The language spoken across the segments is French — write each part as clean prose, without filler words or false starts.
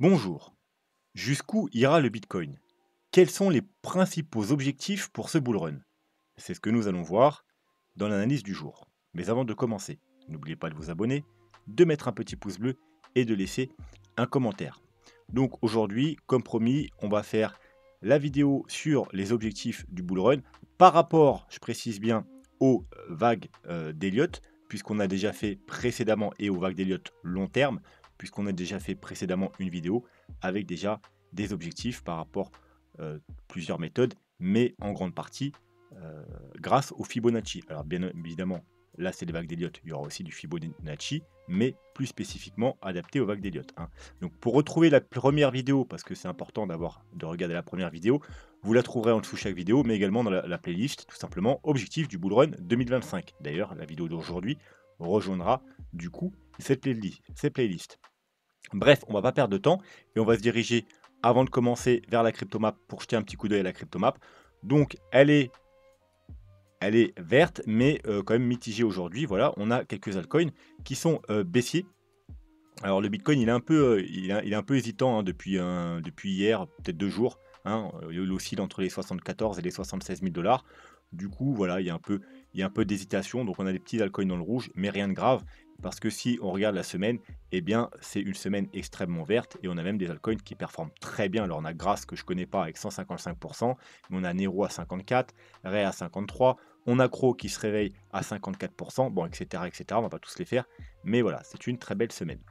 Bonjour. Jusqu'où ira le Bitcoin? Quels sont les principaux objectifs pour ce bull run? C'est ce que nous allons voir dans l'analyse du jour. Mais avant de commencer, n'oubliez pas de vous abonner, de mettre un petit pouce bleu et de laisser un commentaire. Donc aujourd'hui, comme promis, on va faire la vidéo sur les objectifs du bull run par rapport, je précise bien, aux vagues d'Elliott, puisqu'on a déjà fait précédemment, et aux vagues d'Elliott long terme, puisqu'on a déjà fait précédemment une vidéo avec déjà des objectifs par rapport plusieurs méthodes, mais en grande partie grâce au Fibonacci. Alors bien évidemment, là c'est les vagues d'Elliott, il y aura aussi du Fibonacci, mais plus spécifiquement adapté aux vagues d'Elliott, hein. Donc pour retrouver la première vidéo, parce que c'est important de regarder la première vidéo, vous la trouverez en dessous de chaque vidéo, mais également dans la playlist, tout simplement, objectif du Bull Run 2025. D'ailleurs, la vidéo d'aujourd'hui rejoindra du coup cette playlist. Bref, on va pas perdre de temps et on va se diriger avant de commencer vers la cryptomap pour jeter un petit coup d'œil à la cryptomap. Donc elle est verte, mais quand même mitigée aujourd'hui. Voilà, on a quelques altcoins qui sont baissiers. Alors le Bitcoin, il est un peu, il est un peu hésitant, hein, depuis hier, peut-être 2 jours, hein, il oscille entre les 74 et les 76 000 $. Du coup, voilà, il y a un peu d'hésitation, donc on a des petits altcoins dans le rouge, mais rien de grave, parce que si on regarde la semaine, eh bien, c'est une semaine extrêmement verte et on a même des altcoins qui performent très bien. Alors on a Grass que je connais pas avec 155, mais on a Nero à 54, Ray à 53, on a Crow qui se réveille à 54, bon, etc., etc., on va pas tous les faire, mais voilà, c'est une très belle semaine.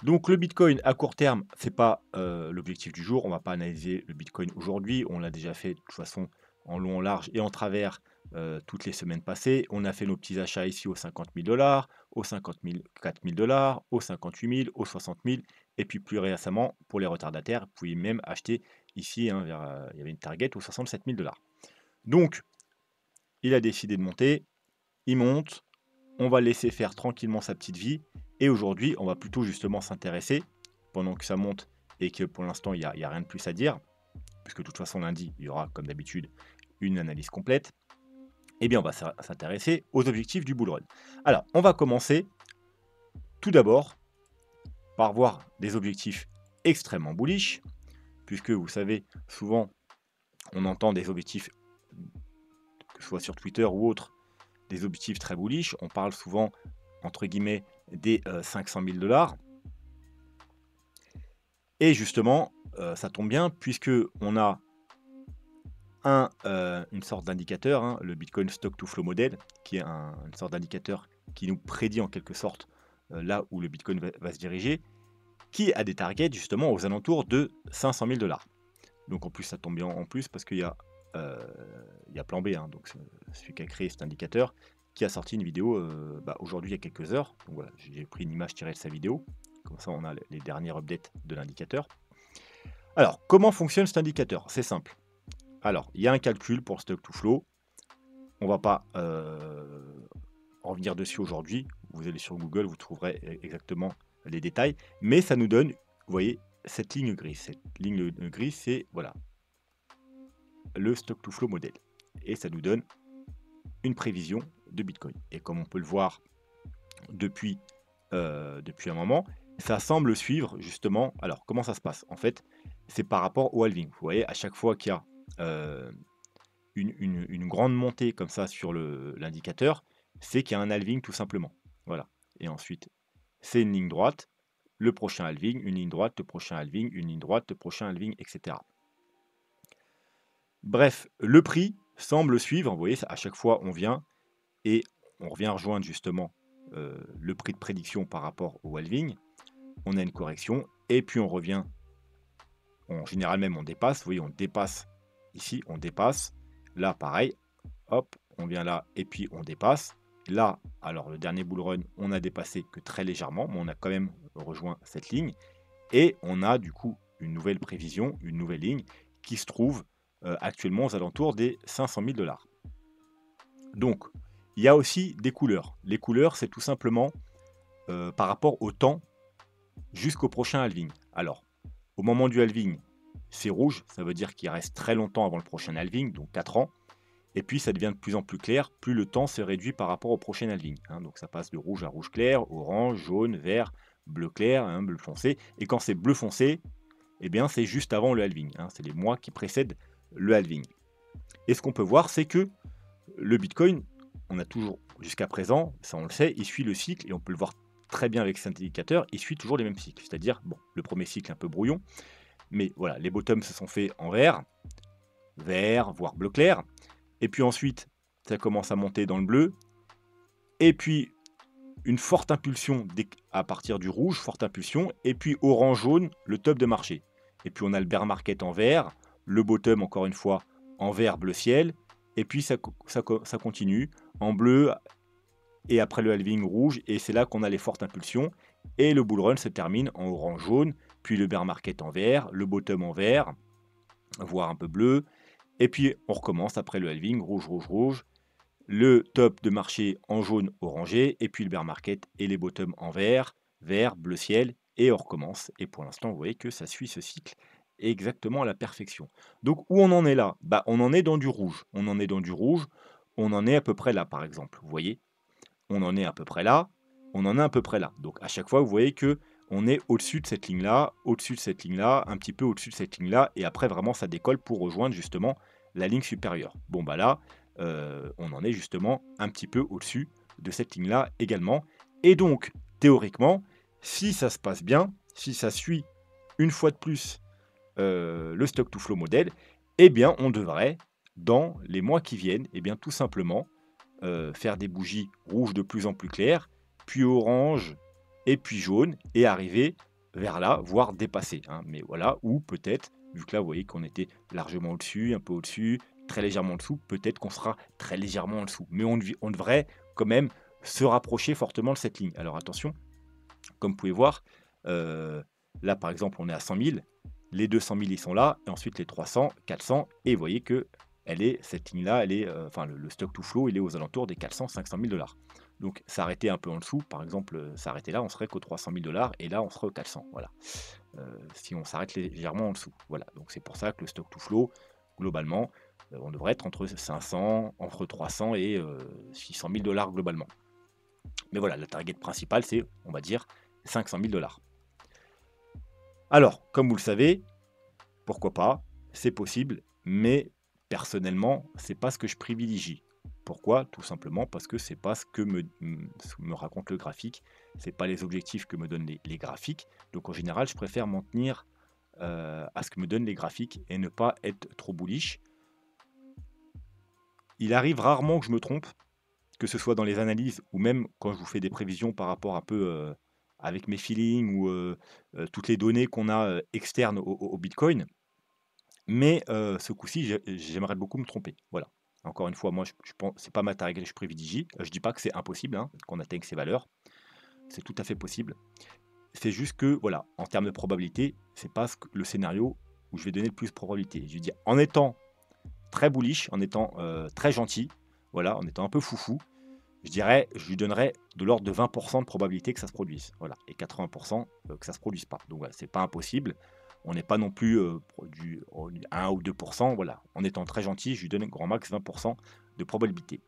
Donc le Bitcoin à court terme, c'est pas l'objectif du jour. On va pas analyser le Bitcoin aujourd'hui. On l'a déjà fait de toute façon en long, en large et en travers toutes les semaines passées. On a fait nos petits achats ici aux 50 000 $, aux 50 000, 4 000 $, aux 58 000, aux 60 000. Et puis plus récemment, pour les retardataires, vous pouvez même acheter ici, hein, il y avait une target aux 67 000 $. Donc, il a décidé de monter. Il monte. On va laisser faire tranquillement sa petite vie. Et aujourd'hui, on va plutôt justement s'intéresser, pendant que ça monte et que pour l'instant, il y a rien de plus à dire, puisque de toute façon, lundi, il y aura, comme d'habitude, une analyse complète. Eh bien, on va s'intéresser aux objectifs du bull run. Alors, on va commencer tout d'abord par voir des objectifs extrêmement bullish, puisque vous savez, souvent, on entend des objectifs, que ce soit sur Twitter ou autre, des objectifs très bullish. On parle souvent, entre guillemets, des 500 000 $. Et justement, ça tombe bien puisque on a une sorte d'indicateur, hein, le Bitcoin Stock to Flow Model, qui est une sorte d'indicateur qui nous prédit en quelque sorte là où le Bitcoin va se diriger, qui a des targets justement aux alentours de 500 000 $. Donc en plus, ça tombe bien en plus parce qu'il y a Plan B, hein, donc celui qui a créé cet indicateur, qui a sorti une vidéo aujourd'hui il y a quelques heures. Donc voilà, j'ai pris une image tirée de sa vidéo. Comme ça, on a les dernières updates de l'indicateur. Alors, comment fonctionne cet indicateur? C'est simple. Alors, il y a un calcul pour stock to flow. On va pas revenir dessus aujourd'hui. Vous allez sur Google, vous trouverez exactement les détails. Mais ça nous donne, vous voyez, cette ligne grise. Cette ligne grise, c'est voilà, le stock to flow modèle. Et ça nous donne une prévision de Bitcoin. Et comme on peut le voir depuis un moment, ça semble suivre justement. Alors, comment ça se passe? En fait, c'est par rapport au halving. Vous voyez, à chaque fois qu'il y a une grande montée comme ça sur l'indicateur, c'est qu'il y a un halving tout simplement. Voilà. Et ensuite, c'est une ligne droite, le prochain halving, une ligne droite, le prochain halving, une ligne droite, le prochain halving, etc. Bref, le prix semble suivre. Vous voyez, à chaque fois, on vient et on revient rejoindre justement le prix de prédiction par rapport au halving. On a une correction et puis on revient. En général même, on dépasse. Vous voyez, on dépasse ici, on dépasse. Là, pareil, hop, on vient là et puis on dépasse. Là, alors le dernier bull run, on a dépassé que très légèrement, mais on a quand même rejoint cette ligne. Et on a du coup une nouvelle prévision, une nouvelle ligne qui se trouve actuellement aux alentours des 500 000 $. Donc, il y a aussi des couleurs. Les couleurs, c'est tout simplement par rapport au temps jusqu'au prochain halving. Alors, au moment du halving, c'est rouge, ça veut dire qu'il reste très longtemps avant le prochain halving, donc 4 ans. Et puis ça devient de plus en plus clair, plus le temps se réduit par rapport au prochain halving, hein. Donc ça passe de rouge à rouge clair, orange, jaune, vert, bleu clair, hein, bleu foncé. Et quand c'est bleu foncé, eh bien, c'est juste avant le halving, hein, c'est les mois qui précèdent le halving. Et ce qu'on peut voir, c'est que le Bitcoin, on a toujours, jusqu'à présent, ça on le sait, il suit le cycle et on peut le voir très bien avec cet indicateur, il suit toujours les mêmes cycles. C'est-à-dire, bon, le premier cycle un peu brouillon, mais voilà, les bottoms se sont faits en vert, vert, voire bleu clair. Et puis ensuite, ça commence à monter dans le bleu. Et puis, une forte impulsion à partir du rouge, forte impulsion. Et puis, orange-jaune, le top de marché. Et puis, on a le bear market en vert, le bottom, encore une fois, en vert, bleu ciel. Et puis, ça continue en bleu et après le halving rouge. Et c'est là qu'on a les fortes impulsions. Et le bull run se termine en orange-jaune, puis le bear market en vert, le bottom en vert, voire un peu bleu. Et puis, on recommence après le halving, rouge, rouge, rouge. Le top de marché en jaune orangé, et puis le bear market et les bottoms en vert, vert, bleu ciel, et on recommence. Et pour l'instant, vous voyez que ça suit ce cycle exactement à la perfection. Donc, où on en est là? Bah, on en est dans du rouge. On en est dans du rouge. On en est à peu près là, par exemple. Vous voyez? On en est à peu près là. On en est à peu près là. Donc, à chaque fois, vous voyez que on est au-dessus de cette ligne-là, au-dessus de cette ligne-là, un petit peu au-dessus de cette ligne-là, et après, vraiment, ça décolle pour rejoindre justement la ligne supérieure. Bon, bah là, on en est justement un petit peu au-dessus de cette ligne-là également. Et donc, théoriquement, si ça se passe bien, si ça suit une fois de plus le stock to flow modèle, eh bien, on devrait, dans les mois qui viennent, eh bien, tout simplement, faire des bougies rouges de plus en plus claires, puis orange, et puis jaune, et arriver vers là, voire dépasser, hein. Mais voilà, ou peut-être, vu que là, vous voyez qu'on était largement au-dessus, un peu au-dessus, très légèrement en dessous, peut-être qu'on sera très légèrement en dessous. Mais on devrait quand même se rapprocher fortement de cette ligne. Alors attention, comme vous pouvez voir, là par exemple, on est à 100 000, les 200 000 ils sont là, et ensuite les 300, 400, et vous voyez que cette ligne-là, elle est, enfin le stock to flow, il est aux alentours des 400, 500 000 $. Donc s'arrêter un peu en dessous, par exemple, s'arrêter là, on serait qu'aux 300 000 $, et là on serait aux 400, voilà. Si on s'arrête légèrement en dessous, voilà. Donc c'est pour ça que le stock to flow, globalement, on devrait être entre 500, entre 300 et 600 000 $ globalement. Mais voilà, la target principale, c'est, on va dire, 500 000 $. Alors, comme vous le savez, pourquoi pas, c'est possible, mais personnellement, c'est pas ce que je privilégie. Pourquoi? Tout simplement parce que c'est pas ce que me raconte le graphique, c'est pas les objectifs que me donnent les graphiques. Donc en général, je préfère m'en tenir à ce que me donnent les graphiques et ne pas être trop bullish. Il arrive rarement que je me trompe, que ce soit dans les analyses ou même quand je vous fais des prévisions par rapport un peu avec mes feelings ou toutes les données qu'on a externes au Bitcoin. Mais ce coup-ci, j'aimerais beaucoup me tromper. Voilà. Encore une fois, moi, je pense, c'est pas ma target que je privilégie. Je dis pas que c'est impossible hein, qu'on atteigne ces valeurs. C'est tout à fait possible. C'est juste que, voilà, en termes de probabilité, c'est pas le scénario où je vais donner le plus de probabilité. Je veux dire, en étant très bullish, en étant très gentil, voilà, en étant un peu foufou, je lui donnerais de l'ordre de 20% de probabilité que ça se produise. Voilà. Et 80% que ça ne se produise pas. Donc voilà, c'est pas impossible. On n'est pas non plus du 1 ou 2%. Voilà. En étant très gentil, je lui donne un grand max 20% de probabilité.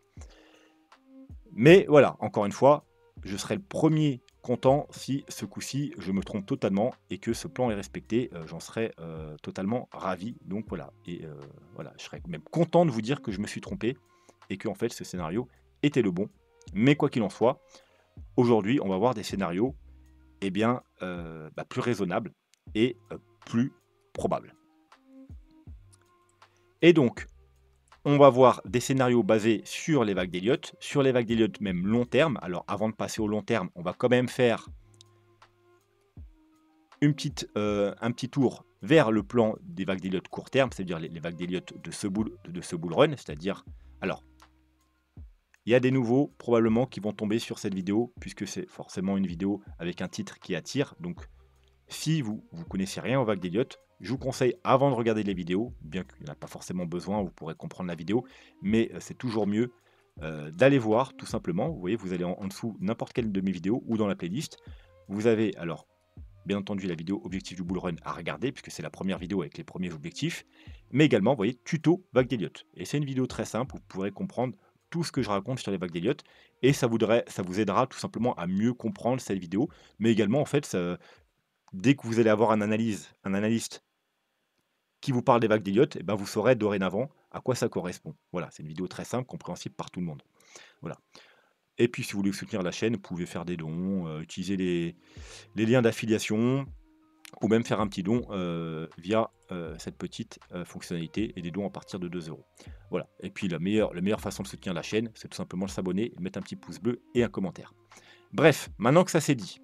Mais voilà, encore une fois, je serai le premier content si ce coup-ci je me trompe totalement et que ce plan est respecté. J'en serais totalement ravi. Donc voilà. Et voilà, je serais même content de vous dire que je me suis trompé et que en fait ce scénario était le bon. Mais quoi qu'il en soit, aujourd'hui, on va voir des scénarios eh bien, plus raisonnables et plus probables. Et donc, on va voir des scénarios basés sur les vagues d'Elliott, sur les vagues d'Elliott même long terme. Alors, avant de passer au long terme, on va quand même faire un petit tour vers le plan des vagues d'Elliott court terme, c'est-à-dire les vagues d'Elliott de ce bull run, c'est-à-dire, alors, il y a des nouveaux, probablement, qui vont tomber sur cette vidéo, puisque c'est forcément une vidéo avec un titre qui attire. Donc, si vous ne connaissez rien aux vagues d'Elliott, je vous conseille, avant de regarder les vidéos, bien qu'il n'y en a pas forcément besoin, vous pourrez comprendre la vidéo, mais c'est toujours mieux d'aller voir, tout simplement. Vous voyez, vous allez en dessous n'importe quelle de mes vidéos ou dans la playlist. Vous avez, alors, bien entendu, la vidéo Objectif du Bull Run à regarder, puisque c'est la première vidéo avec les premiers objectifs, mais également, vous voyez, tuto vague d'Elliott. Et c'est une vidéo très simple, vous pourrez comprendre tout ce que je raconte sur les vagues d'Elliott et ça vous aidera tout simplement à mieux comprendre cette vidéo. Mais également, en fait, dès que vous allez avoir un analyste qui vous parle des vagues d'Elliott, eh ben, vous saurez dorénavant à quoi ça correspond. Voilà, c'est une vidéo très simple, compréhensible par tout le monde. Voilà. Et puis, si vous voulez soutenir la chaîne, vous pouvez faire des dons, utiliser les liens d'affiliation ou même faire un petit don via cette petite fonctionnalité et des dons à partir de 2 euros. Voilà. Et puis, la meilleure façon de soutenir la chaîne, c'est tout simplement de s'abonner, mettre un petit pouce bleu et un commentaire. Bref, maintenant que ça c'est dit,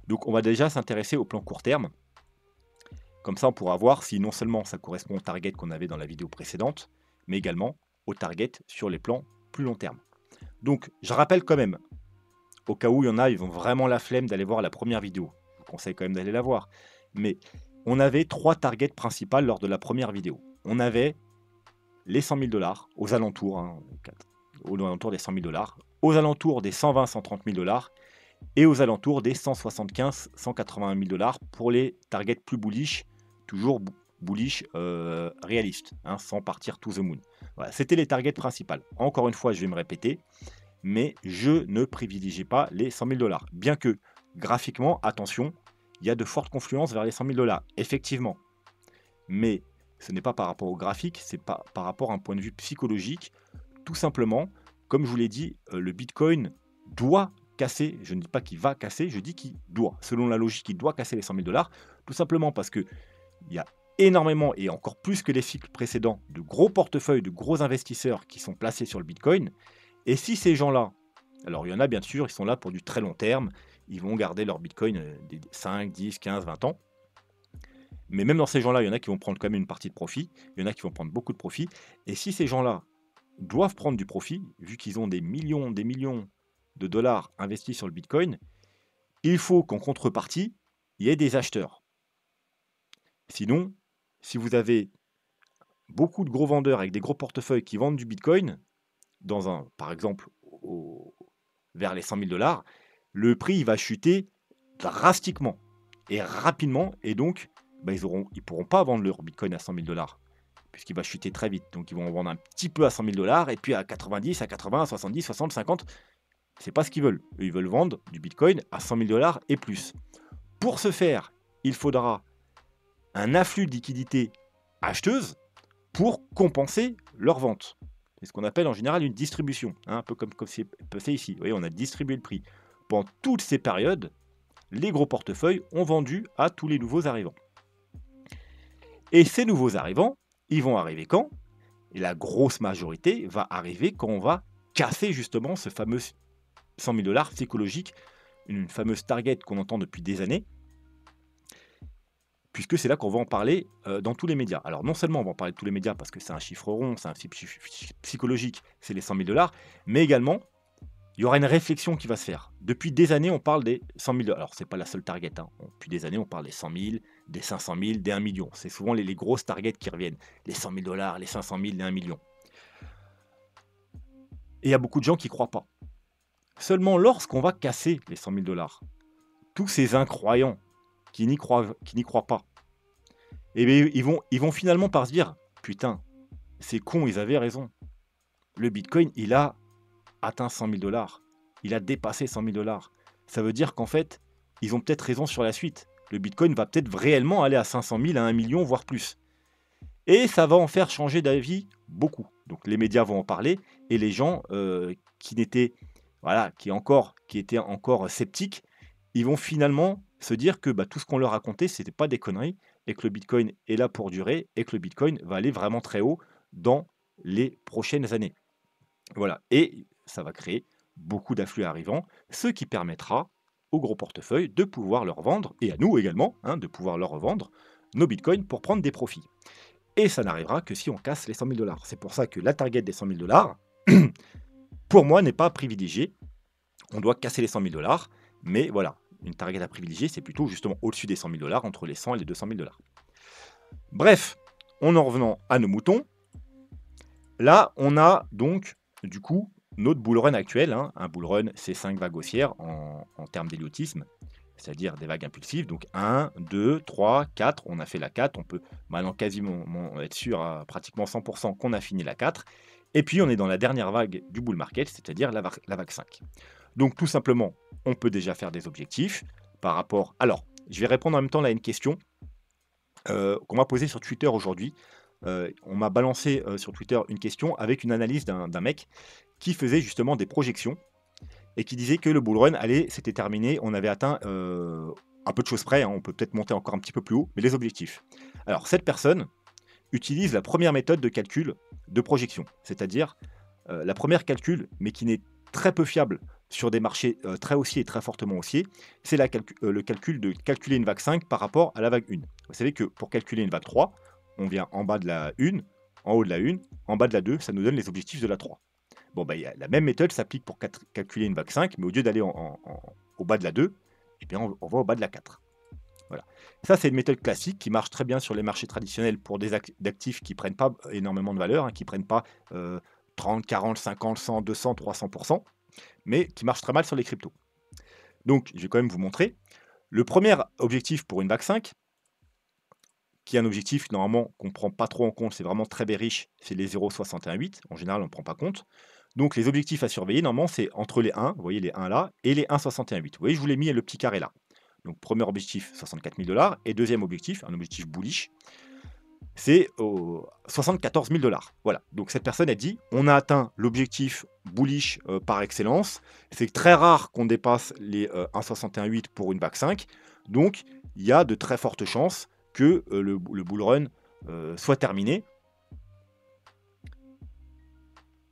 donc on va déjà s'intéresser au plan court terme. Comme ça, on pourra voir si non seulement ça correspond au target qu'on avait dans la vidéo précédente, mais également au target sur les plans plus long terme. Donc, je rappelle quand même, au cas où il y en a, ils ont vraiment la flemme d'aller voir la première vidéo. Je vous conseille quand même d'aller la voir. Mais on avait 3 targets principales lors de la première vidéo. On avait les 100 000 $ aux alentours, aux alentours des 100 000 $, aux alentours des 120 130 000 $ et aux alentours des 175 180 000 $ pour les targets plus bullish, toujours bullish réaliste, sans partir to the moon. Voilà, c'était les targets principales. Encore une fois, je vais me répéter, mais je ne privilégie pas les 100 000 $. Bien que, graphiquement, attention, il y a de fortes confluences vers les 100 000 $, effectivement. Mais ce n'est pas par rapport au graphique, c'est pas par rapport à un point de vue psychologique. Tout simplement, comme je vous l'ai dit, le Bitcoin doit casser, je ne dis pas qu'il va casser, je dis qu'il doit. Selon la logique, il doit casser les 100 000 $, tout simplement parce qu'il y a énormément, et encore plus que les cycles précédents, de gros portefeuilles, de gros investisseurs qui sont placés sur le Bitcoin. Et si ces gens-là, alors il y en a bien sûr, ils sont là pour du très long terme, ils vont garder leur Bitcoin des 5, 10, 15, 20 ans. Mais même dans ces gens-là, il y en a qui vont prendre quand même une partie de profit, il y en a qui vont prendre beaucoup de profit. Et si ces gens-là doivent prendre du profit, vu qu'ils ont des millions de dollars investis sur le Bitcoin, il faut qu'en contrepartie, il y ait des acheteurs. Sinon, si vous avez beaucoup de gros vendeurs avec des gros portefeuilles qui vendent du Bitcoin, par exemple, vers les 100 000 $, le prix il va chuter drastiquement et rapidement, et donc ils ne pourront pas vendre leur Bitcoin à 100 000 $, puisqu'il va chuter très vite. Donc ils vont en vendre un petit peu à 100 000 $, et puis à 90, à 80, à 70, 60, 50, c'est pas ce qu'ils veulent. Eux, ils veulent vendre du Bitcoin à 100 000 $ et plus. Pour ce faire, il faudra un afflux de liquidités acheteuses pour compenser leur vente. C'est ce qu'on appelle en général une distribution, un peu comme c'est fait ici. Vous voyez, on a distribué le prix. Pendant toutes ces périodes, les gros portefeuilles ont vendu à tous les nouveaux arrivants. Et ces nouveaux arrivants, ils vont arriver quand? Et la grosse majorité va arriver quand on va casser justement ce fameux 100 000 $ psychologique, une fameuse target qu'on entend depuis des années, puisque c'est là qu'on va en parler dans tous les médias. Alors non seulement on va en parler de tous les médias parce que c'est un chiffre rond, c'est un chiffre psychologique, c'est les 100 000 $, mais également, il y aura une réflexion qui va se faire. Depuis des années, on parle des 100 000 $. Alors, ce n'est pas la seule target. Depuis des années, on parle des 100 000, des 500 000, des 1 million. C'est souvent les grosses targets qui reviennent. Les 100 000 $, les 500 000, les 1 million. Et il y a beaucoup de gens qui ne croient pas. Seulement lorsqu'on va casser les 100 000 $, tous ces incroyants qui n'y croient pas, eh bien, ils vont finalement par se dire « Putain, c'est con, ils avaient raison. Le Bitcoin, il a atteint 100 000 $. Il a dépassé 100 000 $. Ça veut dire qu'en fait, ils ont peut-être raison sur la suite. Le Bitcoin va peut-être réellement aller à 500 000, à 1 million, voire plus. » Et ça va en faire changer d'avis beaucoup. Donc les médias vont en parler et les gens qui étaient encore sceptiques, ils vont finalement se dire que tout ce qu'on leur racontait, ce n'était pas des conneries et que le Bitcoin est là pour durer et que le Bitcoin va aller vraiment très haut dans les prochaines années. Voilà, et ça va créer beaucoup d'afflux arrivants, ce qui permettra aux gros portefeuilles de pouvoir leur vendre, et à nous également, de pouvoir leur revendre nos bitcoins pour prendre des profits. Et ça n'arrivera que si on casse les 100 000 $. C'est pour ça que la target des 100 000 $, pour moi, n'est pas privilégiée. On doit casser les 100 000 $, mais voilà, une target à privilégier, c'est plutôt justement au-dessus des 100 000 $, entre les 100 et les 200 000 $. Bref, en revenant à nos moutons, là, on a donc, du coup, notre bull run actuel. Un bull run, c'est 5 vagues haussières en termes d'héliotisme, c'est-à-dire des vagues impulsives. Donc 1, 2, 3, 4, on a fait la 4. On peut maintenant quasiment être sûr à pratiquement 100% qu'on a fini la 4. Et puis on est dans la dernière vague du bull market, c'est-à-dire la vague 5. Donc tout simplement, on peut déjà faire des objectifs par rapport... Alors, je vais répondre en même temps là à une question qu'on m'a posée sur Twitter aujourd'hui. On m'a balancé sur Twitter une question avec une analyse d'un mec qui faisait justement des projections et qui disait que le bull run s'était terminé, on avait atteint un peu de choses près, hein, on peut peut-être monter encore un petit peu plus haut, mais les objectifs. Alors cette personne utilise la première méthode de calcul de projection, c'est-à-dire la première calcul, mais qui n'est très peu fiable sur des marchés très haussiers et très fortement haussiers, c'est le calcul de calculer une vague 5 par rapport à la vague 1. Vous savez que pour calculer une vague 3, on vient en bas de la 1, en haut de la 1, en bas de la 2, ça nous donne les objectifs de la 3. Bon, bah, la même méthode s'applique pour calculer une vague 5, mais au lieu d'aller au bas de la 2, eh bien, on va au bas de la 4. Voilà. Ça, c'est une méthode classique qui marche très bien sur les marchés traditionnels pour des actifs qui ne prennent pas énormément de valeur, hein, qui ne prennent pas 30, 40, 50, 100, 200, 300%, mais qui marche très mal sur les cryptos. Donc, je vais quand même vous montrer. Le premier objectif pour une vague 5, qui est un objectif normalement qu'on ne prend pas trop en compte, c'est vraiment très bearish, c'est les 0,618. En général, on ne prend pas compte. Donc, les objectifs à surveiller, normalement, c'est entre les 1, vous voyez les 1 là, et les 1,618. Vous voyez, je vous l'ai mis le petit carré là. Donc, premier objectif, 64 000 $. Et deuxième objectif, un objectif bullish, c'est 74 000 $. Voilà. Donc, cette personne a dit on a atteint l'objectif bullish par excellence. C'est très rare qu'on dépasse les 1,618 pour une vague 5. Donc, il y a de très fortes chances que le bull run soit terminé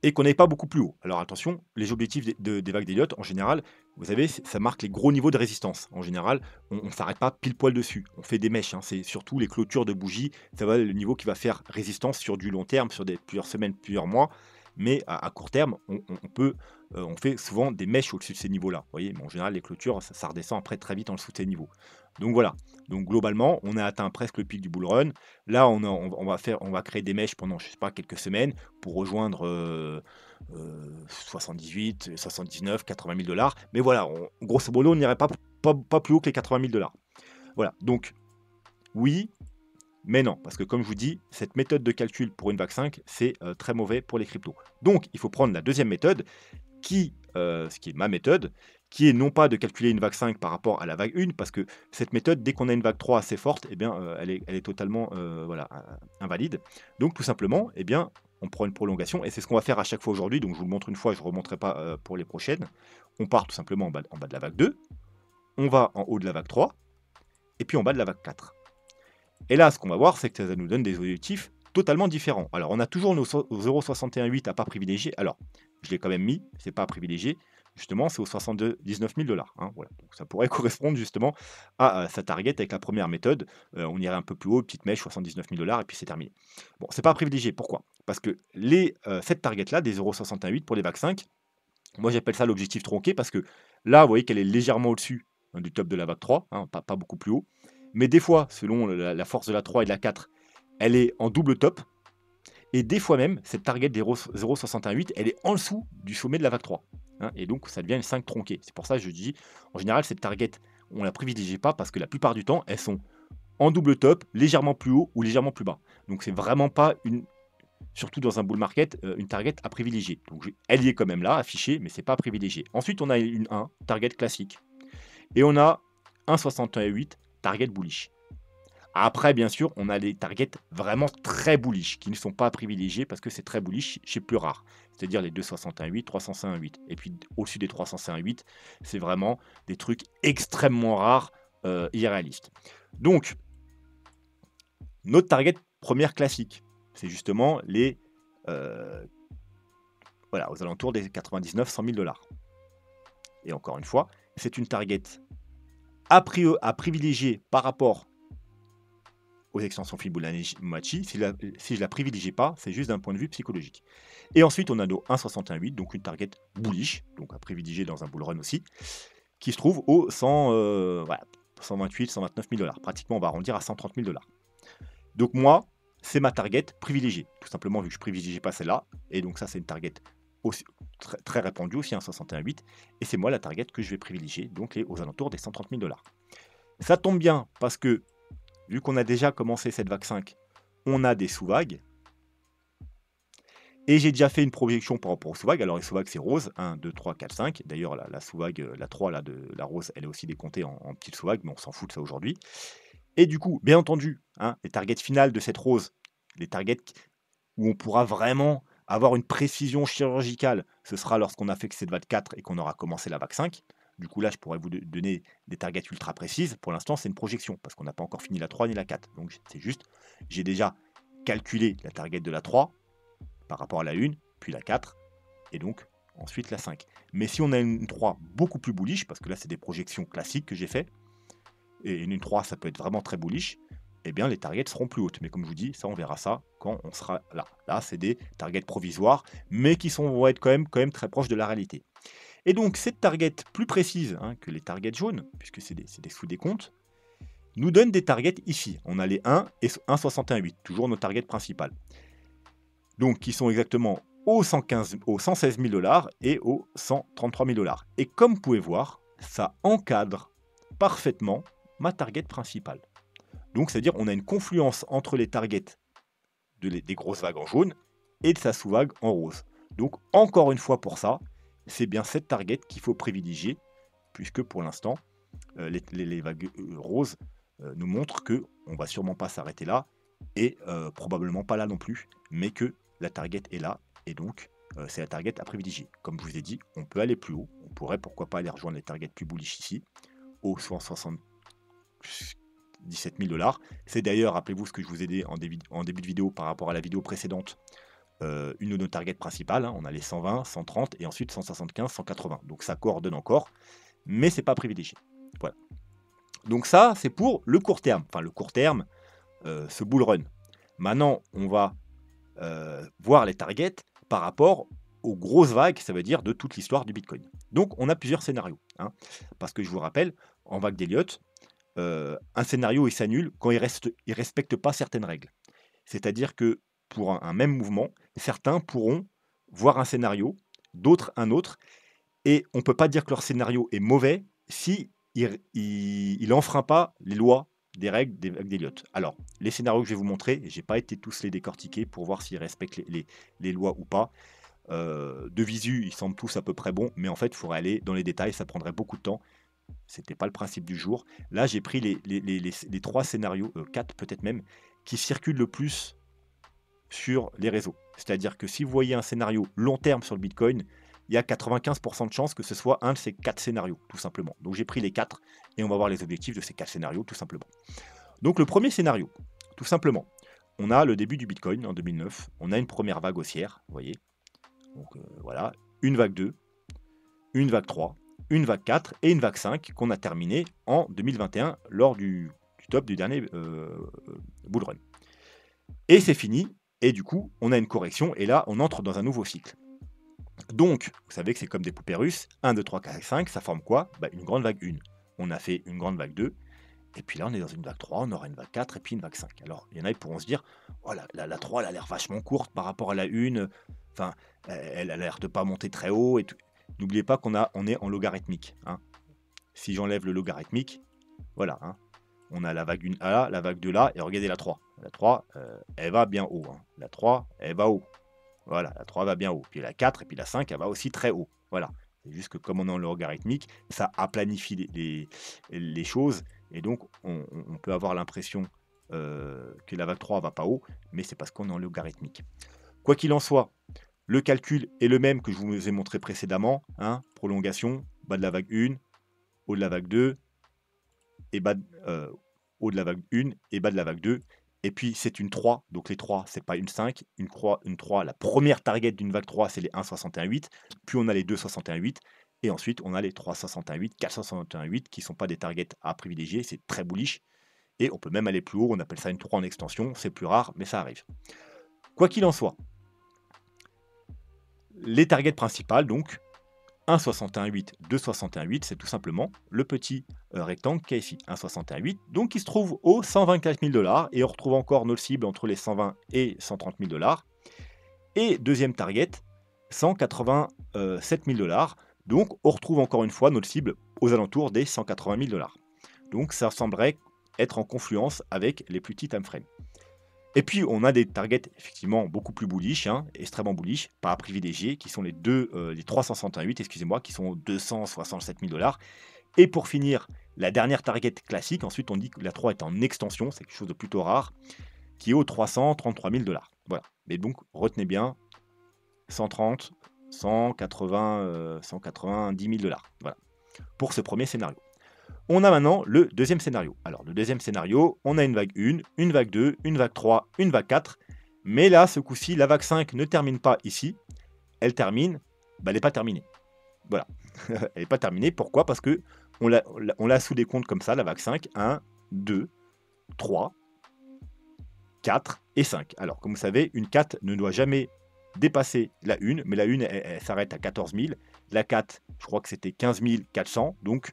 et qu'on n'aille pas beaucoup plus haut. Alors attention, les objectifs des vagues d'Elliott, en général, vous savez, ça marque les gros niveaux de résistance. En général, on ne s'arrête pas pile poil dessus. On fait des mèches, hein. C'est surtout les clôtures de bougies. Ça va le niveau qui va faire résistance sur du long terme, sur plusieurs semaines, plusieurs mois. Mais à court terme, on fait souvent des mèches au-dessus de ces niveaux-là. Vous voyez, mais en général, les clôtures, ça redescend après très vite en dessous de ces niveaux. Donc voilà. Donc globalement, on a atteint presque le pic du bull run. Là, on va créer des mèches pendant, je sais pas, quelques semaines pour rejoindre 78, 79, 80 000 $. Mais voilà, grosso modo, on n'irait pas plus haut que les 80 000 $. Voilà. Donc oui, mais non, parce que comme je vous dis, cette méthode de calcul pour une vague 5, c'est très mauvais pour les cryptos. Donc, il faut prendre la deuxième méthode, ce qui est ma méthode, qui est non pas de calculer une vague 5 par rapport à la vague 1, parce que cette méthode, dès qu'on a une vague 3 assez forte, eh bien, elle est totalement voilà, invalide. Donc, tout simplement, eh bien, on prend une prolongation, et c'est ce qu'on va faire à chaque fois aujourd'hui. Donc, je vous le montre une fois, je ne remonterai pas pour les prochaines. On part tout simplement en bas de la vague 2, on va en haut de la vague 3, et puis en bas de la vague 4. Et là, ce qu'on va voir, c'est que ça nous donne des objectifs totalement différents. Alors, on a toujours nos 0,618 à pas privilégier. Alors, je l'ai quand même mis, c'est pas à privilégier. Justement, c'est aux 19 000 $. Hein, voilà. Donc, ça pourrait correspondre justement à sa target avec la première méthode. On irait un peu plus haut, petite mèche, 79 000 $, et puis c'est terminé. Bon, c'est pas à privilégier. Pourquoi? Parce que cette target-là, des 0,618 pour les vagues 5, moi j'appelle ça l'objectif tronqué parce que là, vous voyez qu'elle est légèrement au-dessus du top de la vague 3, hein, pas beaucoup plus haut. Mais des fois, selon la force de la 3 et de la 4, elle est en double top. Et des fois même, cette target des 0,618, elle est en dessous du sommet de la vague 3. Hein, et donc, ça devient une 5 tronquée. C'est pour ça que je dis, en général, cette target, on ne la privilégie pas parce que la plupart du temps, elles sont en double top, légèrement plus haut ou légèrement plus bas. Donc, c'est vraiment pas surtout dans un bull market, une target à privilégier. Donc, elle y est quand même là, affichée, mais c'est pas à privilégier. Ensuite, on a une 1, target classique. Et on a 1,68, target bullish. Après, bien sûr, on a des targets vraiment très bullish qui ne sont pas privilégiés parce que c'est très bullish chez plus rare. C'est-à-dire les 268, 358. Et puis au-dessus des 358, c'est vraiment des trucs extrêmement rares, irréalistes. Donc, notre target première classique, c'est justement les voilà, aux alentours des 99, 100 000 $. Et encore une fois, c'est une target à privilégier par rapport aux extensions Fibonacci. Si je la privilégie pas, c'est juste d'un point de vue psychologique. Et ensuite, on a nos 1,68, donc une target bullish, donc à privilégier dans un bull run aussi, qui se trouve au 128, 129 000 $. Pratiquement, on va arrondir à 130 000 $. Donc moi, c'est ma target privilégiée, tout simplement vu que je ne privilégie pas celle-là. Et donc ça, c'est une target aussi, très, très répandue aussi, 1,68. Et c'est moi la target que je vais privilégier, donc aux alentours des 130 000 $. Ça tombe bien parce que vu qu'on a déjà commencé cette vague 5, on a des sous-vagues. Et j'ai déjà fait une projection par rapport au sous-vague. Alors les sous-vagues, c'est rose, 1, 2, 3, 4, 5. D'ailleurs, la sous-vague, la 3 là, de la rose, elle est aussi décomptée en petites sous-vagues, mais on s'en fout de ça aujourd'hui. Et du coup, bien entendu, hein, les targets finales de cette rose, les targets où on pourra vraiment avoir une précision chirurgicale, ce sera lorsqu'on a fait que cette vague 4 et qu'on aura commencé la vague 5. Du coup, là, je pourrais vous donner des targets ultra précises. Pour l'instant, c'est une projection parce qu'on n'a pas encore fini la 3 ni la 4. Donc, c'est juste, j'ai déjà calculé la target de la 3 par rapport à la 1, puis la 4, et donc ensuite la 5. Mais si on a une 3 beaucoup plus bullish, parce que là, c'est des projections classiques que j'ai fait, et une 3, ça peut être vraiment très bullish, eh bien les targets seront plus hautes. Mais comme je vous dis, ça on verra ça quand on sera là. Là, c'est des targets provisoires, mais qui vont être quand même très proches de la réalité. Et donc cette target plus précise hein, que les targets jaunes, puisque c'est des sous-décomptes, nous donne des targets ici. On a les 1 et 1,61,8, toujours nos targets principales. Donc qui sont exactement aux 116 000 $ et aux 133 000 $. Et comme vous pouvez voir, ça encadre parfaitement ma target principale. Donc, c'est-à-dire on a une confluence entre les targets des grosses vagues en jaune et de sa sous-vague en rose. Donc, encore une fois pour ça, c'est bien cette target qu'il faut privilégier, puisque pour l'instant, les vagues roses nous montrent qu'on ne va sûrement pas s'arrêter là, et probablement pas là non plus, mais que la target est là, et donc c'est la target à privilégier. Comme je vous ai dit, on peut aller plus haut, on pourrait pourquoi pas aller rejoindre les targets plus bullish ici, aux 177 000 $. C'est d'ailleurs, rappelez-vous ce que je vous ai dit en début de vidéo par rapport à la vidéo précédente, une de nos targets principales, hein, on a les 120, 130 et ensuite 175, 180. Donc ça coordonne encore, mais c'est pas privilégié. Voilà. Donc ça, c'est pour le court terme. Enfin, le court terme, ce bull run. Maintenant, on va voir les targets par rapport aux grosses vagues, ça veut dire de toute l'histoire du Bitcoin. Donc, on a plusieurs scénarios. Hein, parce que je vous rappelle, en vague d'Elliott, un scénario, il s'annule quand il ne respecte pas certaines règles. C'est-à-dire que pour un même mouvement, certains pourront voir un scénario, d'autres un autre, et on ne peut pas dire que leur scénario est mauvais si il enfreint pas les lois des règles des vagues d'Elliott. Alors, les scénarios que je vais vous montrer, je n'ai pas été tous les décortiquer pour voir s'ils respectent les lois ou pas. De visu, ils semblent tous à peu près bons, mais en fait, il faudrait aller dans les détails, ça prendrait beaucoup de temps. C'était pas le principe du jour. Là, j'ai pris les 3 scénarios, 4 peut-être même, qui circulent le plus sur les réseaux. C'est-à-dire que si vous voyez un scénario long terme sur le Bitcoin, il y a 95% de chances que ce soit un de ces 4 scénarios, tout simplement. Donc j'ai pris les 4 et on va voir les objectifs de ces 4 scénarios, tout simplement. Donc le premier scénario, tout simplement, on a le début du Bitcoin en 2009, on a une première vague haussière, vous voyez. Donc voilà, une vague 2, une vague 3, une vague 4 et une vague 5 qu'on a terminé en 2021 lors du top du dernier bull run. Et c'est fini, et du coup, on a une correction, et là, on entre dans un nouveau cycle. Donc, vous savez que c'est comme des poupées russes, 1, 2, 3, 4, 5, ça forme quoi? Une grande vague 1. On a fait une grande vague 2, et puis là, on est dans une vague 3, on aura une vague 4, et puis une vague 5. Alors, il y en a qui pourront se dire, oh, la 3, elle a l'air vachement courte par rapport à la 1, enfin, elle a l'air de pas monter très haut, et tout. N'oubliez pas on est en logarithmique. Hein. Si j'enlève le logarithmique, voilà, hein, on a la vague 1 là, la vague 2 là, et regardez la 3. La 3, elle va bien haut. Hein. La 3, elle va haut. Voilà, la 3 va bien haut. Puis la 4 et puis la 5, elle va aussi très haut. Voilà. C'est juste que comme on est en logarithmique, ça aplanifie les choses. Et donc, on peut avoir l'impression que la vague 3 va pas haut, mais c'est parce qu'on est en logarithmique. Quoi qu'il en soit, le calcul est le même que je vous ai montré précédemment. Hein, prolongation, bas de la vague 1, haut de la vague 2, et haut de la vague 1 et bas de la vague 2. Et puis c'est une 3, donc les 3, c'est pas une 5. Une 3, la première target d'une vague 3, c'est les 1,61,8. Puis on a les 2,61,8. Et ensuite, on a les 3,61,8, 4,61,8 qui ne sont pas des targets à privilégier. C'est très bullish. Et on peut même aller plus haut. On appelle ça une 3 en extension. C'est plus rare, mais ça arrive. Quoi qu'il en soit, les targets principales, donc, 1,61,8, 2,61,8, c'est tout simplement le petit rectangle qui est ici, 1,61,8, donc qui se trouve aux 124 000 $, et on retrouve encore nos cibles entre les 120 et 130 000 $. Et deuxième target, 187 000 $, donc on retrouve encore une fois notre cible aux alentours des 180 000 $. Donc ça semblerait être en confluence avec les plus petits time frames. Et puis, on a des targets effectivement beaucoup plus bullish, hein, extrêmement bullish, pas à privilégier, qui sont les 368, excusez-moi, qui sont 267 000 $. Et pour finir, la dernière target classique, ensuite on dit que la 3 est en extension, c'est quelque chose de plutôt rare, qui est aux 333 000 $. Voilà. Mais donc, retenez bien, 130, 180, 190 000 $. Voilà. Pour ce premier scénario. On a maintenant le deuxième scénario. Alors, le deuxième scénario, on a une vague 1, une vague 2, une vague 3, une vague 4. Mais là, ce coup-ci, la vague 5 ne termine pas ici. Elle termine, elle n'est pas terminée. Voilà. Elle n'est pas terminée. Pourquoi? Parce que on l'a sous des comptes comme ça, la vague 5. 1, 2, 3, 4 et 5. Alors, comme vous savez, une 4 ne doit jamais dépasser la 1, mais la 1, elle s'arrête à 14 000. La 4, je crois que c'était 15 400. Donc,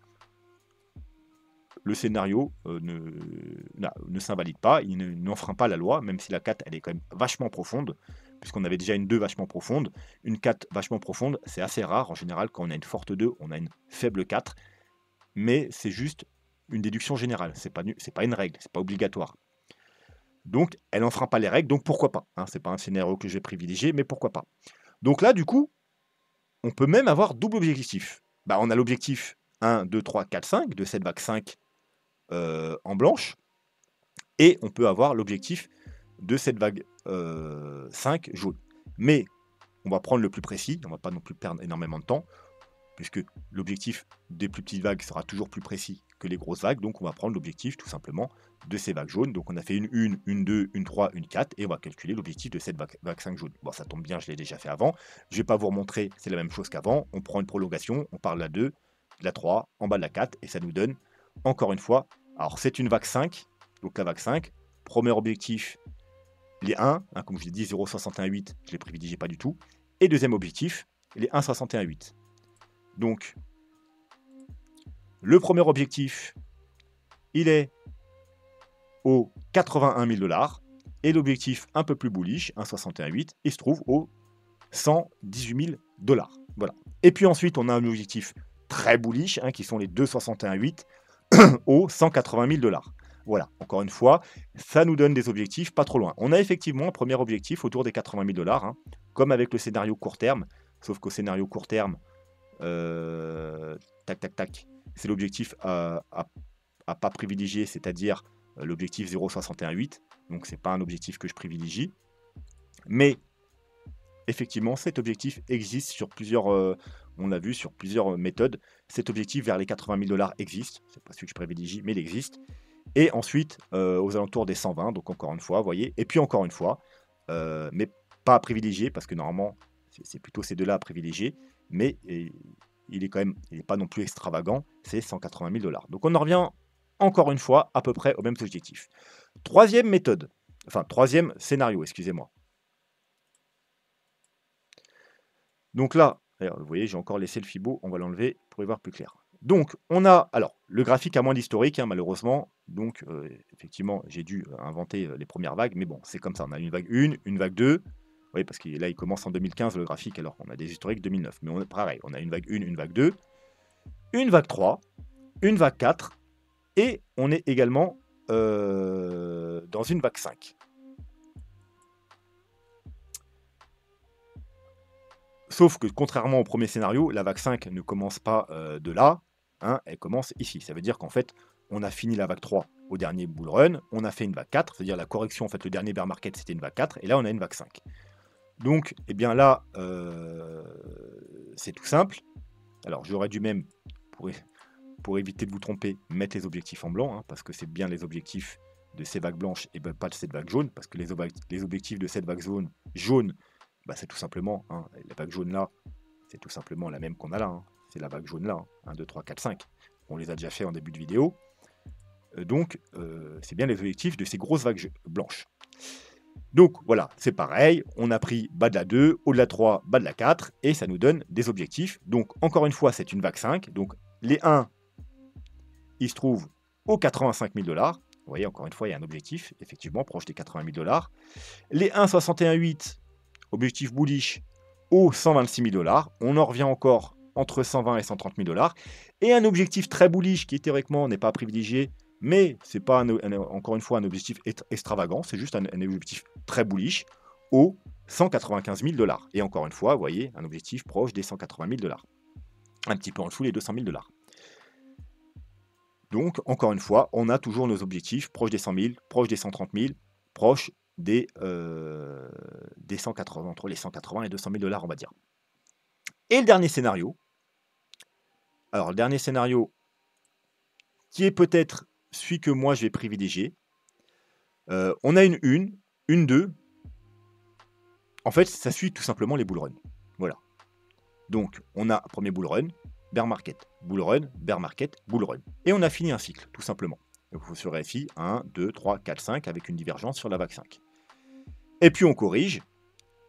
le scénario ne s'invalide pas, il n'enfreint pas la loi, même si la 4, elle est quand même vachement profonde, puisqu'on avait déjà une 2 vachement profonde. Une 4 vachement profonde, c'est assez rare. En général, quand on a une forte 2, on a une faible 4. Mais c'est juste une déduction générale. C'est pas une règle, c'est pas obligatoire. Donc, elle n'enfreint pas les règles, donc pourquoi pas, hein, c'est pas un scénario que je vais privilégier, mais pourquoi pas. Donc là, du coup, on peut même avoir double objectif. On a l'objectif 1, 2, 3, 4, 5 de cette vague 5 en blanche, et on peut avoir l'objectif de cette vague 5 jaune. Mais on va prendre le plus précis, on ne va pas non plus perdre énormément de temps, puisque l'objectif des plus petites vagues sera toujours plus précis que les grosses vagues, donc on va prendre l'objectif tout simplement de ces vagues jaunes. Donc on a fait une 1, une 2, une 3, une 4, et on va calculer l'objectif de cette vague 5 jaune. Bon, ça tombe bien, je l'ai déjà fait avant, je ne vais pas vous remontrer, c'est la même chose qu'avant. On prend une prolongation, on part de la 2, de la 3, en bas de la 4, et ça nous donne, encore une fois, alors c'est une vague 5, donc la vague 5, premier objectif, les 1, hein, comme je l'ai dit, 0,618, je ne les privilégie pas du tout, et deuxième objectif, les 1,618. Donc, le premier objectif, il est aux 81 000 $, et l'objectif un peu plus bullish, 1,618, il se trouve aux 118 000 $. Voilà. Et puis ensuite, on a un objectif très bullish, hein, qui sont les 2,618 aux 180 000 $. Voilà, encore une fois, ça nous donne des objectifs pas trop loin. On a effectivement un premier objectif autour des 80 000 $, hein, comme avec le scénario court terme, sauf qu'au scénario court terme, tac, tac, tac, c'est l'objectif à pas privilégier, c'est-à-dire l'objectif 0,618. Donc, c'est pas un objectif que je privilégie. Mais, effectivement, cet objectif existe sur plusieurs, on l'a vu, sur plusieurs méthodes. Cet objectif vers les 80 000 $ existe. C'est pas celui que je privilégie, mais il existe. Et ensuite, aux alentours des 120, donc encore une fois, vous voyez. Et puis encore une fois, mais pas à privilégier, parce que normalement, c'est plutôt ces deux-là à privilégier. Mais il est quand même, il n'est pas non plus extravagant, c'est 180 000 $. Donc on en revient encore une fois à peu près au même objectif. Troisième méthode, enfin troisième scénario, excusez-moi. Donc là, vous voyez, j'ai encore laissé le Fibo, on va l'enlever pour y voir plus clair. Donc on a, alors le graphique a moins d'historique, hein, malheureusement, donc effectivement j'ai dû inventer les premières vagues, mais bon, c'est comme ça, on a une vague 1, une vague 2, oui, parce que là, il commence en 2015, le graphique, alors on a des historiques 2009. Mais pareil, on a une vague 1, une vague 2, une vague 3, une vague 4, et on est également dans une vague 5. Sauf que, contrairement au premier scénario, la vague 5 ne commence pas de là, hein, elle commence ici. Ça veut dire qu'en fait, on a fini la vague 3 au dernier bull run, on a fait une vague 4, c'est-à-dire la correction, en fait, le dernier bear market, c'était une vague 4, et là, on a une vague 5. Donc, eh bien là, c'est tout simple. Alors, j'aurais dû même, pour éviter de vous tromper, mettre les objectifs en blanc, hein, parce que c'est bien les objectifs de ces vagues blanches et pas de cette vague jaune, parce que les objectifs de cette vague jaune, c'est tout simplement, hein, la vague jaune là, c'est tout simplement la même qu'on a là. Hein. C'est la vague jaune là, 1, 2, 3, 4, 5. On les a déjà fait en début de vidéo. Donc, c'est bien les objectifs de ces grosses vagues blanches. Donc voilà, c'est pareil, on a pris bas de la 2, haut de la 3, bas de la 4, et ça nous donne des objectifs. Donc encore une fois, c'est une vague 5, donc les 1, ils se trouvent aux 85 000 $. Vous voyez, encore une fois, il y a un objectif, effectivement, proche des 80 000 $. Les 1,61,8, objectif bullish, aux 126 000 $. On en revient encore entre 120 et 130 000 $. Et un objectif très bullish, qui théoriquement n'est pas privilégié, mais ce n'est pas, encore une fois, un objectif extravagant, c'est juste un objectif très bullish aux 195 000 $. Et encore une fois, vous voyez, un objectif proche des 180 000 $. Un petit peu en dessous les 200 000 $. Donc, encore une fois, on a toujours nos objectifs proches des 100 000, proches des 130 000, proches des 180, entre les 180 et 200 000 $, on va dire. Et le dernier scénario, alors le dernier scénario qui est peut-être celui que moi je vais privilégier, on a une 2. En fait, ça suit tout simplement les bull runs. Voilà. Donc, on a premier bull run, bear market, bull run, bear market, bull run. Et on a fini un cycle, tout simplement. Donc, sur RSI, 1, 2, 3, 4, 5, avec une divergence sur la vague 5. Et puis, on corrige,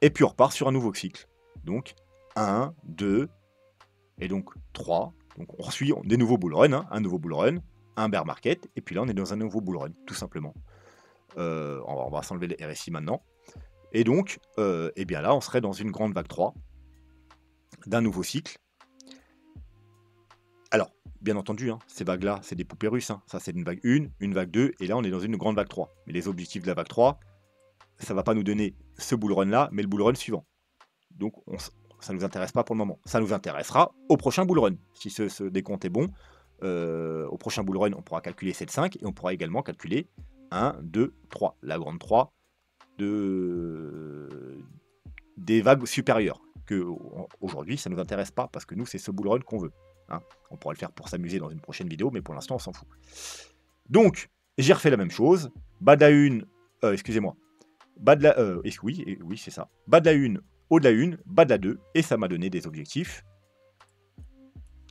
et puis on repart sur un nouveau cycle. Donc, 1, 2, et donc 3. Donc, on suit des nouveaux bull runs, hein, un nouveau bull run, un bear market, et puis là, on est dans un nouveau bull run, tout simplement. On va s'enlever les RSI maintenant. Et donc, eh bien là, on serait dans une grande vague 3 d'un nouveau cycle. Alors, bien entendu, hein, ces vagues-là, c'est des poupées russes. Hein. Ça, c'est une vague 1, une vague 2, et là, on est dans une grande vague 3. Mais les objectifs de la vague 3, ça ne va pas nous donner ce bull run-là, mais le bull run suivant. Donc, ça ne nous intéresse pas pour le moment. Ça nous intéressera au prochain bull run. Si ce décompte est bon, au prochain bull run, on pourra calculer 7,5 et on pourra également calculer 1, 2, 3. La grande 3 des vagues supérieures. Aujourd'hui, ça ne nous intéresse pas parce que nous, c'est ce bull run qu'on veut. Hein. On pourra le faire pour s'amuser dans une prochaine vidéo, mais pour l'instant, on s'en fout. Donc, j'ai refait la même chose. Bas de la 1, excusez-moi. Bas de la, oui, c'est ça. Bas de la 1, haut de la 1, bas de la 2, et ça m'a donné des objectifs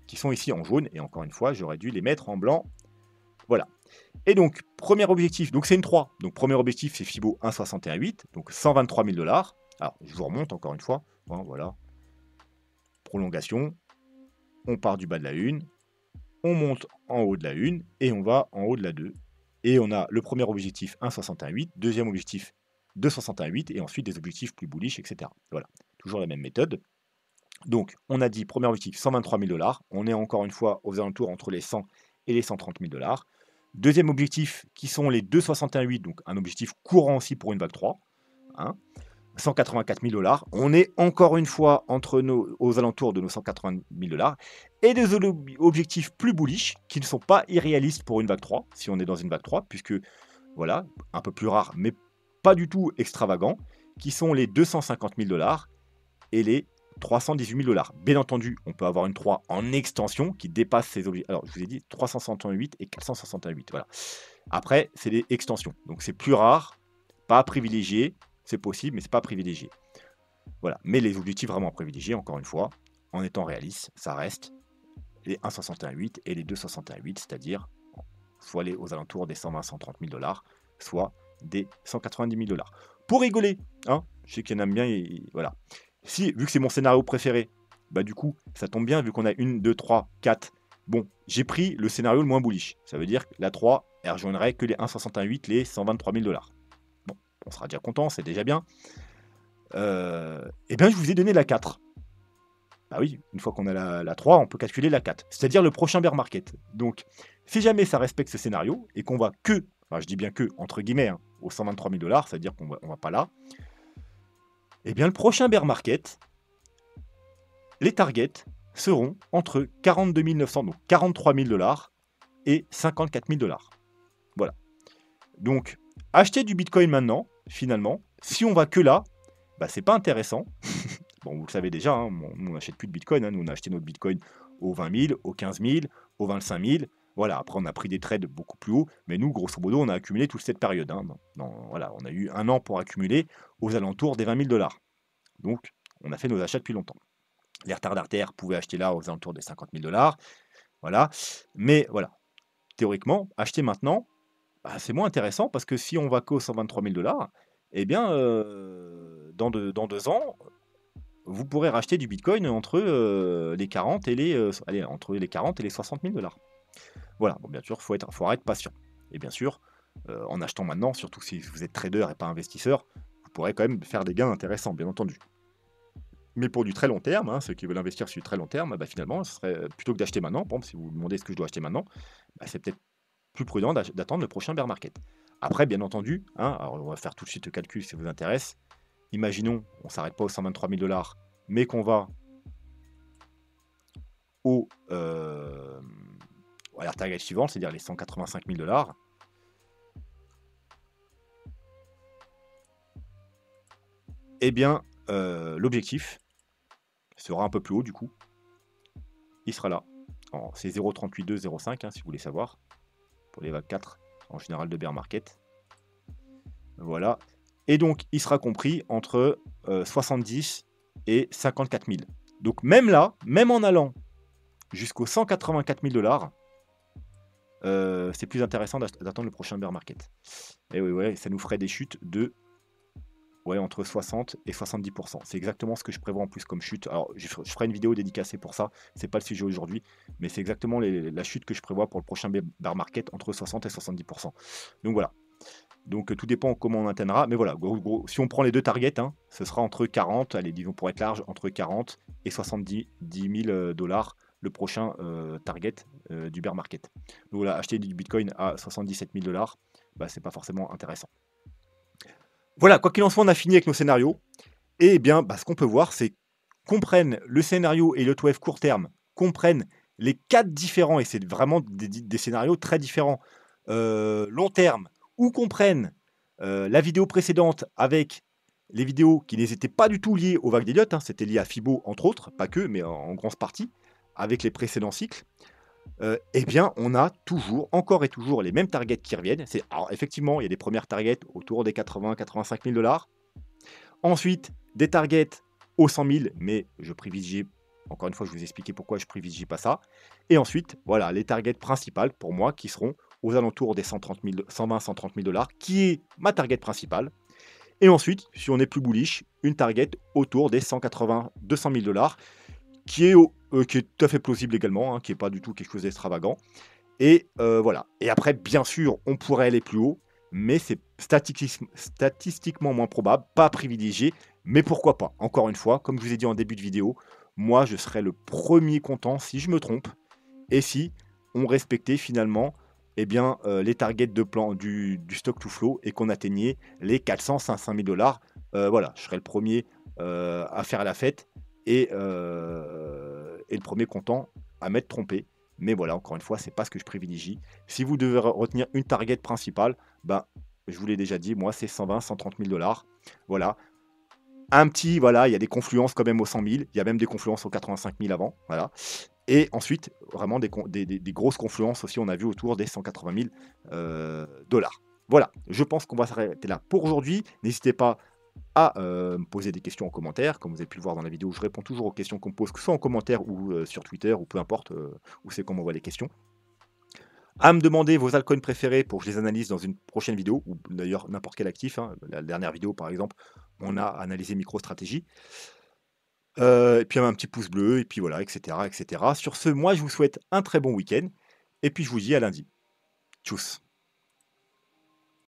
qui sont ici en jaune, et encore une fois, j'aurais dû les mettre en blanc. Voilà. Et donc, premier objectif, donc c'est une 3. Donc, premier objectif, c'est Fibo 1,61,8, donc 123 000 $. Alors, je vous remonte encore une fois. Hein, voilà. Prolongation. On part du bas de la 1. On monte en haut de la 1 et on va en haut de la 2. Et on a le premier objectif 1,61,8, deuxième objectif 2,61,8 et ensuite des objectifs plus bullish, etc. Voilà. Toujours la même méthode. Donc, on a dit premier objectif 123 000 $. On est encore une fois aux alentours entre les 100 et les 130 000 $. Deuxième objectif qui sont les 2,61,8, donc un objectif courant aussi pour une vague 3. Hein, 184 000 $. On est encore une fois aux alentours de nos 180 000 $. Et des objectifs plus bullish qui ne sont pas irréalistes pour une vague 3, si on est dans une vague 3, puisque, voilà, un peu plus rare, mais pas du tout extravagant, qui sont les 250 000 $ et les 318 000 $. Bien entendu, on peut avoir une 3 en extension qui dépasse ces objectifs. Alors, je vous ai dit 368 et 468. Voilà. Après, c'est des extensions. Donc, c'est plus rare, pas privilégié. C'est possible, mais c'est pas privilégié. Voilà. Mais les objectifs vraiment privilégiés, encore une fois, en étant réaliste, ça reste les 1,61,8 et les 2,61,8, c'est-à-dire soit aux alentours des 120-130 000 $, soit des 190 000 $. Pour rigoler, hein, je sais qu'il y en a bien, voilà. Si, vu que c'est mon scénario préféré, bah du coup, ça tombe bien, vu qu'on a 1, 2, 3, 4. Bon, j'ai pris le scénario le moins bullish. Ça veut dire que la 3, elle rejoindrait que les 1,68, les 123 000 $. Bon, on sera déjà content, c'est déjà bien. Eh bien, je vous ai donné la 4. Bah oui, une fois qu'on a la 3, on peut calculer la 4. C'est-à-dire le prochain bear market. Donc, si jamais ça respecte ce scénario, et qu'on va que, enfin je dis bien que, entre guillemets, hein, aux 123 000 $, c'est-à-dire qu'on va pas là, eh bien le prochain bear market, les targets seront entre 42 900, donc 43 000 $, et 54 000 $. Voilà. Donc, acheter du Bitcoin maintenant, finalement, si on va que là, bah c'est pas intéressant. Bon, vous le savez déjà, hein, nous on n'achète plus de Bitcoin, hein, nous on a acheté notre Bitcoin aux 20 000, aux 15 000, aux 25 000. Voilà, après on a pris des trades beaucoup plus hauts, mais nous, grosso modo, on a accumulé toute cette période. Hein, voilà, on a eu un an pour accumuler aux alentours des 20 000 $. Donc, on a fait nos achats depuis longtemps. Les retardataires pouvaient acheter là aux alentours des 50 000 $. Voilà, mais voilà, théoriquement, acheter maintenant, bah, c'est moins intéressant parce que si on va qu'aux 123 000 $, eh bien, dans 2 ans, vous pourrez racheter du Bitcoin entre les 40 et entre les 40 et les 60 000 $. Voilà, bon, bien sûr, il faut être patient. Et bien sûr, en achetant maintenant, surtout si vous êtes trader et pas investisseur, vous pourrez quand même faire des gains intéressants, bien entendu. Mais pour du très long terme, hein, ceux qui veulent investir sur du très long terme, bah, finalement, ce serait plutôt que d'acheter maintenant, par exemple, si vous vous demandez ce que je dois acheter maintenant, bah, c'est peut-être plus prudent d'attendre le prochain bear market. Après, bien entendu, hein, alors on va faire tout de suite le calcul si ça vous intéresse. Imaginons, on ne s'arrête pas aux 123 000 $, mais qu'on va à la target suivante, c'est-à-dire les 185 000 $. Eh bien, l'objectif sera un peu plus haut du coup. Il sera là. C'est 0,382, 0,5 hein, si vous voulez savoir. Pour les vagues 4 en général de bear market. Voilà. Et donc, il sera compris entre 70 et 54 000. Donc, même là, même en allant jusqu'aux 184 000 $, c'est plus intéressant d'attendre le prochain bear market. Et oui, ouais, ça nous ferait des chutes de entre 60 et 70%. C'est exactement ce que je prévois en plus comme chute. Alors, je ferai une vidéo dédicacée pour ça. C'est pas le sujet aujourd'hui, mais c'est exactement la chute que je prévois pour le prochain bear market entre 60 et 70%. Donc voilà. Donc tout dépend comment on atteindra. Mais voilà, gros, si on prend les deux targets, hein, ce sera entre 40, allez, disons pour être large, entre 40 et 70 000 $, le prochain target du bear market. Donc voilà, acheter du Bitcoin à 77 000 $, bah, c'est pas forcément intéressant. Voilà, quoi qu'il en soit, on a fini avec nos scénarios. Et bien, bah, ce qu'on peut voir, c'est qu'on prenne le scénario et le 12F court terme, qu'on prenne les 4 différents, et c'est vraiment des scénarios très différents, long terme, ou qu'on prenne la vidéo précédente avec les vidéos qui n'étaient pas du tout liées aux vagues d'Elliott, hein, c'était lié à Fibo entre autres, pas que, mais en grosse partie, avec les précédents cycles. Eh bien, on a toujours, encore et toujours, les mêmes targets qui reviennent. Alors, effectivement, il y a des premières targets autour des 80-85 000 $. Ensuite, des targets aux 100 000, mais je privilégie, encore une fois, je vous ai expliqué pourquoi je ne privilégie pas ça. Et ensuite, voilà, les targets principales pour moi qui seront aux alentours des 120-130 000 $, qui est ma target principale. Et ensuite, si on est plus bullish, une target autour des 180-200 000 $, qui est tout à fait plausible également, hein, qui n'est pas du tout quelque chose d'extravagant. Et voilà. Et après, bien sûr, on pourrait aller plus haut, mais c'est statistiquement moins probable, pas privilégié, mais pourquoi pas. Encore une fois, comme je vous ai dit en début de vidéo, moi, je serais le premier content si je me trompe, et si on respectait finalement bien, les targets de plan du stock to flow et qu'on atteignait les 400-500 000 $. Voilà, je serais le premier à faire la fête et le premier content à m'être trompé. Mais voilà, encore une fois, c'est pas ce que je privilégie. Si vous devez retenir une target principale, ben, je vous l'ai déjà dit, moi, c'est 120-130 000 $. Voilà. Un petit, voilà, il y a des confluences quand même aux 100 000. Il y a même des confluences aux 85 000 avant. Voilà. Et ensuite, vraiment des grosses confluences aussi, on a vu autour des 180 000 $. Voilà, je pense qu'on va s'arrêter là pour aujourd'hui. N'hésitez pas à me poser des questions en commentaire. Comme vous avez pu le voir dans la vidéo, je réponds toujours aux questions qu'on me pose, que ce soit en commentaire ou sur Twitter, ou peu importe où c'est qu'on m'envoie les questions. À me demander vos altcoins préférés pour que je les analyse dans une prochaine vidéo, ou d'ailleurs n'importe quel actif. Hein. La dernière vidéo, par exemple, on a analysé MicroStrategy. Et puis un petit pouce bleu, et puis voilà, etc., etc. Sur ce, moi, je vous souhaite un très bon week-end, et puis je vous dis à lundi. Tchuss.